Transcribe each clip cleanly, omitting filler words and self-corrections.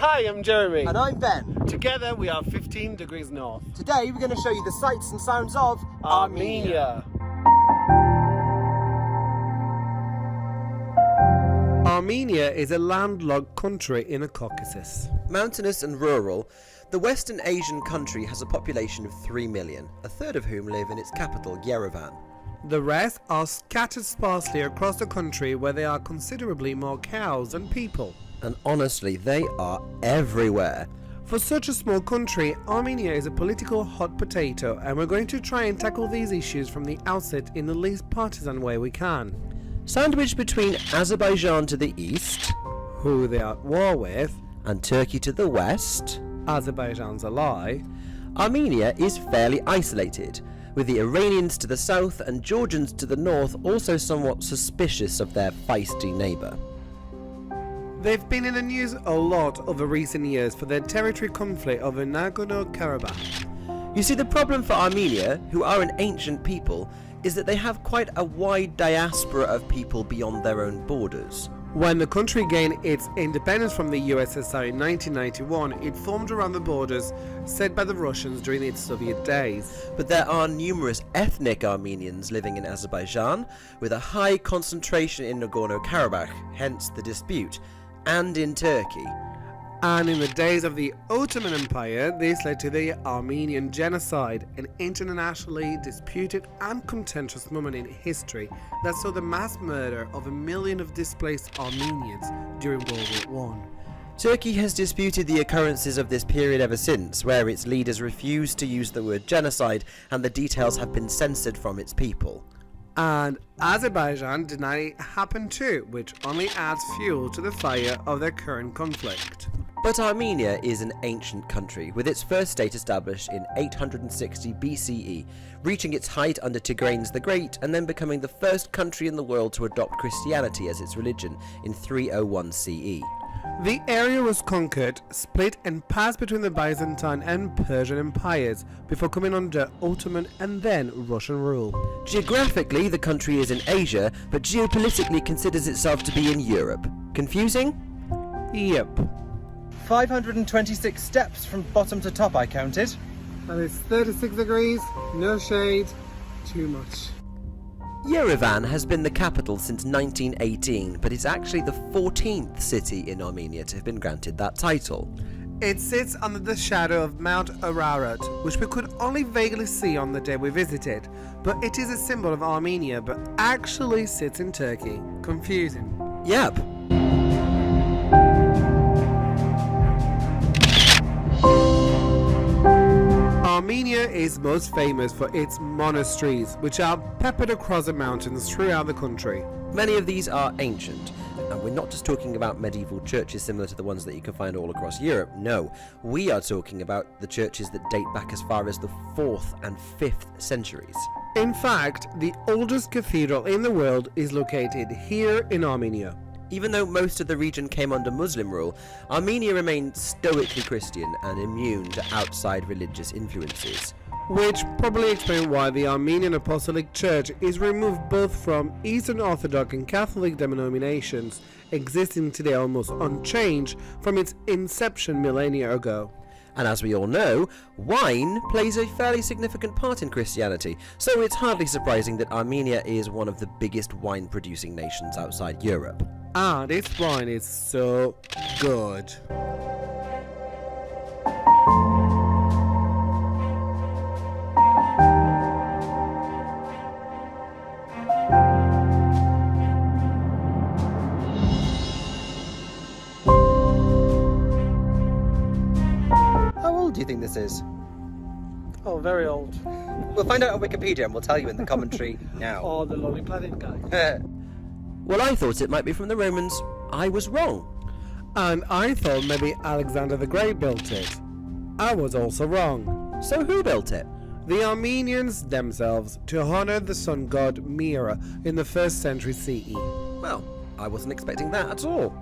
Hi, I'm Jeremy. And I'm Ben. Together we are 15 degrees north. Today we're going to show you the sights and sounds of Armenia. Armenia is a landlocked country in the Caucasus. Mountainous and rural, the Western Asian country has a population of 3 million, a third of whom live in its capital, Yerevan. The rest are scattered sparsely across the country, where there are considerably more cows than people. And honestly, they are everywhere. For such a small country, Armenia is a political hot potato, and we're going to try and tackle these issues from the outset in the least partisan way we can. Sandwiched between Azerbaijan to the east, Who they are at war with, and Turkey to the west, Azerbaijan's ally, Armenia is fairly isolated, with the Iranians to the south and Georgians to the north also somewhat suspicious of their feisty neighbour. They've been in the news a lot over recent years for their territory conflict over Nagorno-Karabakh. You see, the problem for Armenia, who are an ancient people, is that they have quite a wide diaspora of people beyond their own borders. When the country gained its independence from the USSR in 1991, it formed around the borders set by the Russians during its Soviet days. But there are numerous ethnic Armenians living in Azerbaijan, with a high concentration in Nagorno-Karabakh, hence the dispute, and in Turkey. And in the days of the Ottoman Empire, this led to the Armenian Genocide, an internationally disputed and contentious moment in history that saw the mass murder of 1 million of displaced Armenians during World War I. Turkey has disputed the occurrences of this period ever since, where its leaders refused to use the word genocide and the details have been censored from its people. And Azerbaijan denied it happened too, which only adds fuel to the fire of their current conflict. But Armenia is an ancient country, with its first state established in 860 BCE, reaching its height under Tigranes the Great, and then becoming the first country in the world to adopt Christianity as its religion in 301 CE. The area was conquered, split and passed between the Byzantine and Persian empires before coming under Ottoman and then Russian rule. Geographically, the country is in Asia, but geopolitically considers itself to be in Europe. Confusing? Yep. 526 steps from bottom to top, I counted. And it's 36 degrees, no shade, too much. Yerevan has been the capital since 1918, but it's actually the 14th city in Armenia to have been granted that title. It sits under the shadow of Mount Ararat, which we could only vaguely see on the day we visited, but it is a symbol of Armenia, but actually sits in Turkey. Confusing. Yep. Armenia is most famous for its monasteries, which are peppered across the mountains throughout the country. Many of these are ancient, and we're not just talking about medieval churches similar to the ones that you can find all across Europe. No, we are talking about the churches that date back as far as the 4th and 5th centuries. In fact, the oldest cathedral in the world is located here in Armenia. Even though most of the region came under Muslim rule, Armenia remained stoically Christian and immune to outside religious influences. Which probably explains why the Armenian Apostolic Church is removed both from Eastern Orthodox and Catholic denominations, existing today almost unchanged from its inception millennia ago. And as we all know, wine plays a fairly significant part in Christianity, so it's hardly surprising that Armenia is one of the biggest wine-producing nations outside Europe. And its wine is so good. How old do you think this is? Oh, very old. We'll find out on Wikipedia and we'll tell you in the commentary now. Oh, the Lonely Planet guy. Well, I thought it might be from the Romans. I was wrong. And I thought maybe Alexander the Great built it. I was also wrong. So who built it? The Armenians themselves, to honor the sun god Mira in the 1st century CE. Well, I wasn't expecting that at all.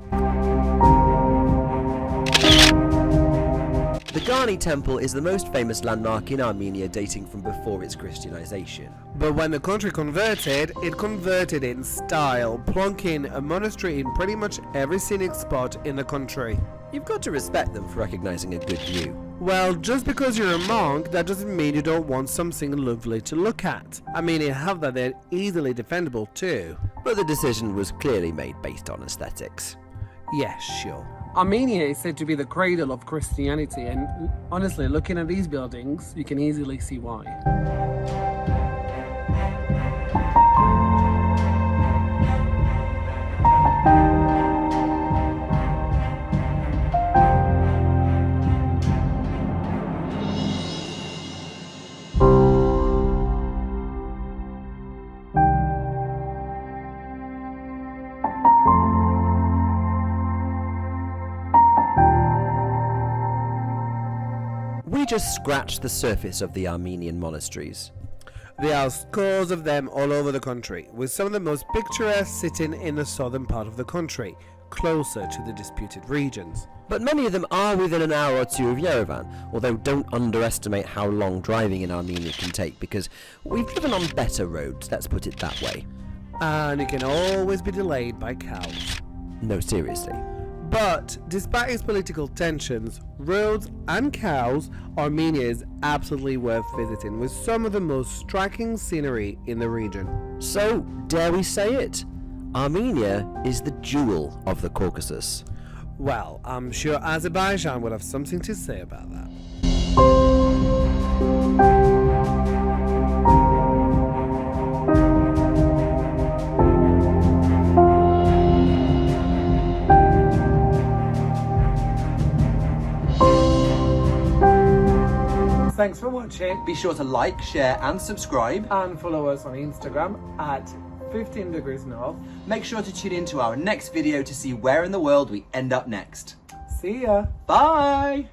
The Garni temple is the most famous landmark in Armenia, dating from before its Christianization. But when the country converted, it converted in style, plonking a monastery in pretty much every scenic spot in the country. You've got to respect them for recognizing a good view. Well, just because you're a monk, that doesn't mean you don't want something lovely to look at. I mean, you have that they're easily defendable too. But the decision was clearly made based on aesthetics. Yes, sure. Armenia is said to be the cradle of Christianity, and honestly, looking at these buildings, you can easily see why. We just scratched the surface of the Armenian monasteries. There are scores of them all over the country, with some of the most picturesque sitting in the southern part of the country, closer to the disputed regions. But many of them are within an hour or two of Yerevan, although don't underestimate how long driving in Armenia can take, because we've driven on better roads, let's put it that way. And it can always be delayed by cows. No, seriously. But despite its political tensions, roads and cows, Armenia is absolutely worth visiting, with some of the most striking scenery in the region. So, dare we say it? Armenia is the jewel of the Caucasus. Well, I'm sure Azerbaijan would have something to say about that. Thanks for watching. Be sure to like, share and subscribe. And follow us on Instagram at 15 Degrees North. Make sure to tune in to our next video to see where in the world we end up next. See ya. Bye!